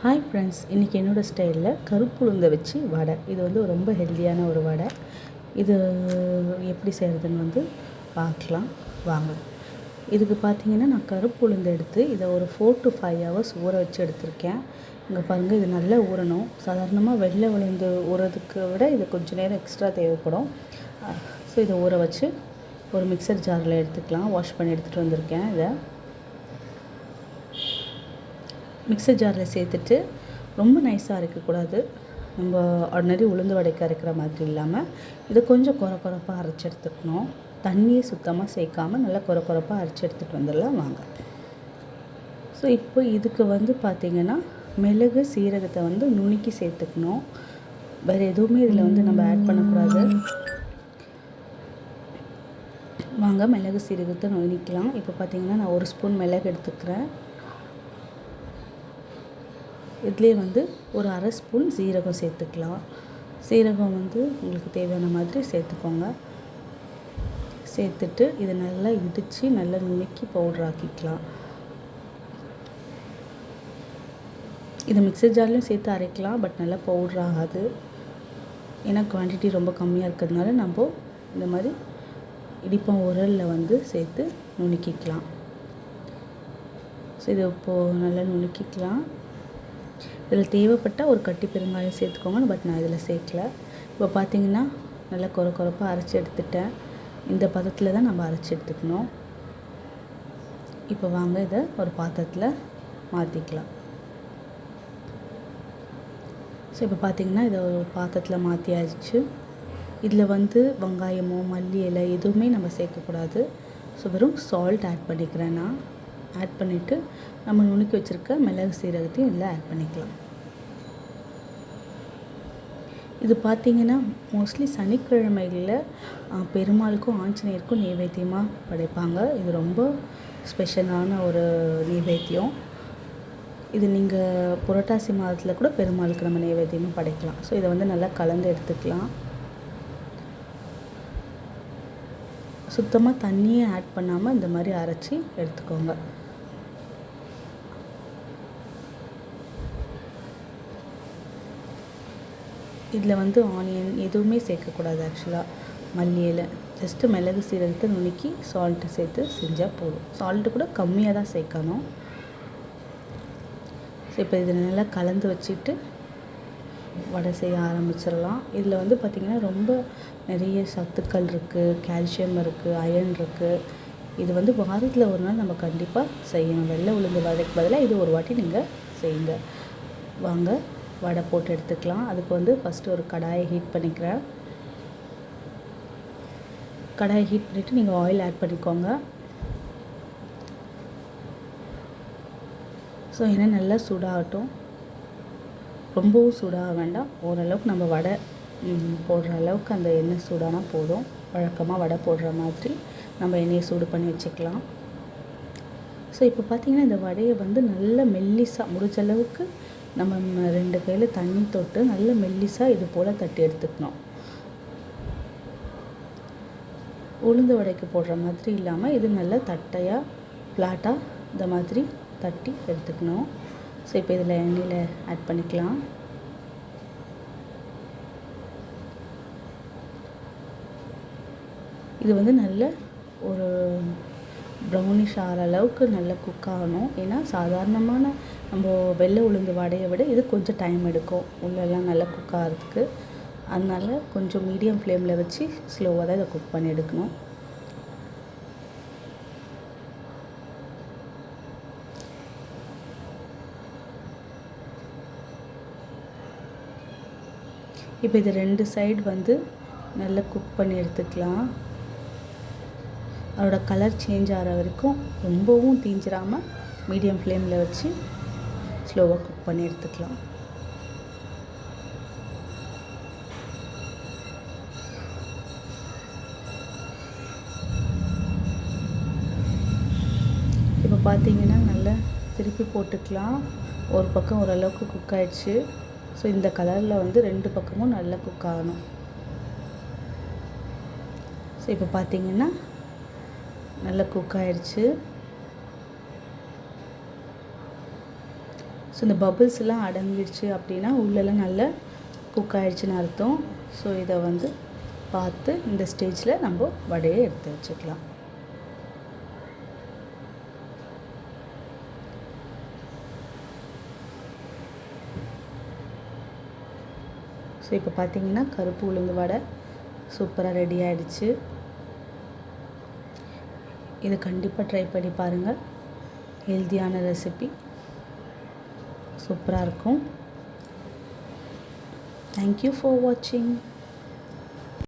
Hi friends, இன்றைக்கி என்னோடய ஸ்டைலில் கருப்பு உளுந்தை வச்சு வடை. இது வந்து ரொம்ப ஹெல்த்தியான ஒரு வடை. இது எப்படி செய்கிறதுன்னு பார்க்கலாம் வாங்க. இதுக்கு பார்த்தீங்கன்னா, நான் கருப்பு உளுந்தை எடுத்து இதை ஒரு 4 to 5 hours ஊற வச்சு எடுத்திருக்கேன். இங்கே பாருங்கள், இது நல்லா ஊறணும். சாதாரணமாக வெள்ளை உளுந்து ஊறதுக்கு விட இது கொஞ்சம் நேரம் எக்ஸ்ட்ரா தேவைப்படும். ஸோ இதை ஊற வச்சு ஒரு மிக்சர் ஜாரில் எடுத்துக்கலாம். வாஷ் பண்ணி எடுத்துகிட்டு வந்திருக்கேன். இதை மிக்சர் ஜாரில் சேர்த்துட்டு ரொம்ப நைஸாக அரைக்கக்கூடாது. நம்ம ஆர்டினரி உளுந்து வடைக்கு அரைக்கிற மாதிரி இல்லாமல் இதை கொஞ்சம் கொரப்பாக அரைச்சி எடுத்துக்கணும். தண்ணியை சுத்தமாக சேர்க்காமல் நல்லா கொரப்பாக அரைச்சி எடுத்துகிட்டு வந்துடலாம் வாங்க. ஸோ இப்போ இதுக்கு பார்த்திங்கன்னா, மிளகு சீரகத்தை நுணுக்கி சேர்த்துக்கணும். வேறு எதுவுமே இதில் நம்ம ஆட் பண்ணக்கூடாது. வாங்க, மிளகு சீரகத்தை நுணுக்கலாம். இப்போ பார்த்திங்கன்னா, நான் 1 ஸ்பூன் மிளகு எடுத்துக்கிறேன். இதுலேயே ஒரு அரை ஸ்பூன் சீரகம் சேர்த்துக்கலாம். சீரகம் உங்களுக்கு தேவையான மாதிரி சேர்த்துக்கோங்க. சேர்த்துட்டு இதை நல்லா இடித்து நல்லா நுணுக்கி பவுடர் ஆக்கிக்கலாம். இதை மிக்சர் ஜார்லையும் சேர்த்து அரைக்கலாம், பட் நல்லா பவுடர் ஆகாது. ஏன்னா குவான்டிட்டி ரொம்ப கம்மியாக இருக்கிறதுனால நம்ம இந்த மாதிரி இடிப்பம் உரலில் சேர்த்து நுணுக்கிக்கலாம். ஸோ இதை இப்போது நல்லா நுணுக்கிக்கலாம். இதில் தேவைப்பட்டால் ஒரு கட்டி பெருங்காயம் சேர்த்துக்கோங்க, பட் நான் இதில் சேர்க்கல. இப்போ பார்த்திங்கன்னா, நல்லா கொரப்பாக அரைச்சி எடுத்துட்டேன். இந்த பதத்தில் தான் நம்ம அரைச்சி எடுத்துக்கணும். இப்போ வாங்க, இதை ஒரு பாத்திரத்தில் மாற்றிக்கலாம். ஸோ இப்போ பார்த்திங்கன்னா, இதை ஒரு பாத்திரத்தில் மாற்றியாச்சு. இதில் வெங்காயமோ மல்லி இலை எதுவுமே நம்ம சேர்க்கக்கூடாது. ஸோ வெறும் சால்ட் ஆட் பண்ணிக்கிறேன் நான். ஆட் பண்ணிவிட்டு நம்ம நுணுக்கி வச்சுருக்க மிளகு சீரகத்தையும் இதில் ஆட் பண்ணிக்கலாம். இது பார்த்திங்கன்னா, மோஸ்ட்லி சனிக்கிழமைகளில் பெருமாளுக்கும் ஆஞ்சநேயருக்கும் நைவேத்தியமாக படைப்பாங்க. இது ரொம்ப ஸ்பெஷலான ஒரு நைவேத்தியம். இது நீங்கள் புரட்டாசி மாதத்தில் கூட பெருமாளுக்கு நம்ம நைவேத்தியமாக படைக்கலாம். ஸோ இதை நல்லா கலந்து எடுத்துக்கலாம். சுத்தமாக தண்ணியே ஆட் பண்ணாமல் இந்த மாதிரி அரைச்சி எடுத்துக்கோங்க. இதில் ஆனியன் எதுவுமே சேர்க்கக்கூடாது. ஆக்சுவலாக மல்லி இலை, ஜஸ்ட்டு மிளகு சீரகத்தை நுணுக்கி சால்ட்டு சேர்த்து செஞ்சால் போதும். சால்ட்டு கூட கம்மியாக தான் சேர்க்கணும். ஸோ இப்போ இதை நல்லா கலந்து வச்சுட்டு வடை செய்ய ஆரம்பிச்சிடலாம். இதில் பார்த்திங்கன்னா, ரொம்ப நிறைய சத்துக்கள் இருக்குது, கால்சியம் இருக்குது, அயர்ன் இருக்குது. இது வாரத்தில் ஒரு நாள் நம்ம கண்டிப்பாக செய்யணும். வெள்ளை உளுந்து வடைக்கு பதிலாக இது ஒரு வாட்டி நீங்கள் செய்யுங்க. வாங்க, வடை போட்டு எடுத்துக்கலாம். அதுக்கு ஃபஸ்ட்டு ஒரு கடாயை ஹீட் பண்ணிக்கிறேன். கடாயை ஹீட் பண்ணிவிட்டு நீங்கள் ஆயில் ஆட் பண்ணிக்கோங்க. ஸோ எண்ணெய் நல்லா சூடாகட்டும். ரொம்பவும் சூடாக வேண்டாம். ஓரளவுக்கு நம்ம வடை போடுற அளவுக்கு அந்த எண்ணெய் சூடானா போதும். வழக்கமாக வடை போடுற மாதிரி நம்ம எண்ணெயை சூடு பண்ணி வச்சுக்கலாம். ஸோ இப்போ பார்த்திங்கன்னா, இந்த வடையை நல்ல மெல்லிசாக முடிஞ்ச அளவுக்கு நம்ம 2 கையில் தண்ணி தொட்டு நல்ல மெல்லிசாக இது போல் தட்டி எடுத்துக்கணும். உளுந்து வடைக்கு போடுற மாதிரி இல்லாமல் இது நல்லா தட்டையாக ஃப்ளாட்டாக இந்த மாதிரி தட்டி எடுத்துக்கணும். ஸோ இப்போ இதில் எண்ணெயில் ஆட் பண்ணிக்கலாம். இது நல்ல ஒரு ப்ரௌனிஷ் ஆகிற அளவுக்கு நல்லா குக் ஆகணும். ஏன்னா சாதாரணமான நம்ம வெள்ளை உளுந்து வடையை விட இது கொஞ்சம் டைம் எடுக்கும் உள்ளெல்லாம் நல்லா குக் ஆகிறதுக்கு. அதனால் கொஞ்சம் மீடியம் ஃப்ளேமில் வச்சு ஸ்லோவாக தான் இதை குக் பண்ணி எடுக்கணும். இப்போ இது 2 சைடு நல்லா குக் பண்ணி எடுத்துக்கலாம். அதோட கலர் சேஞ்ச் ஆகிற வரைக்கும் ரொம்பவும் தீஞ்சிராமல் மீடியம் ஃப்ளேமில் வச்சு ஸ்லோவாக குக் பண்ணி எடுத்துக்கலாம். இப்போ பார்த்திங்கன்னா, நல்லா திருப்பி போட்டுக்கலாம். ஒரு பக்கம் ஓரளவுக்கு குக் ஆகிடுச்சு. ஸோ இந்த கலரில் 2 பக்கமும் நல்லா குக் ஆகணும். ஸோ இப்போ பார்த்திங்கன்னா, நல்லா குக் ஆகிடுச்சு. இந்த பபிள்ஸ்லாம் அடங்கிடுச்சு அப்படின்னா உள்ளெல்லாம் நல்லா குக் ஆகிடுச்சின்னு அர்த்தம். ஸோ இதை வந்து பார்த்து இந்த ஸ்டேஜில் நம்ம வடையை எடுத்து வச்சுக்கலாம். ஸோ இப்போ பார்த்திங்கன்னா கருப்பு உளுந்து வடை சூப்பராக ரெடி ஆகிடுச்சு. இதை கண்டிப்பாக ட்ரை பண்ணி பாருங்கள். ஹெல்த்தியான ரெசிபி, சூப்பராக இருக்கும். தேங்க்யூ ஃபார் வாட்சிங்.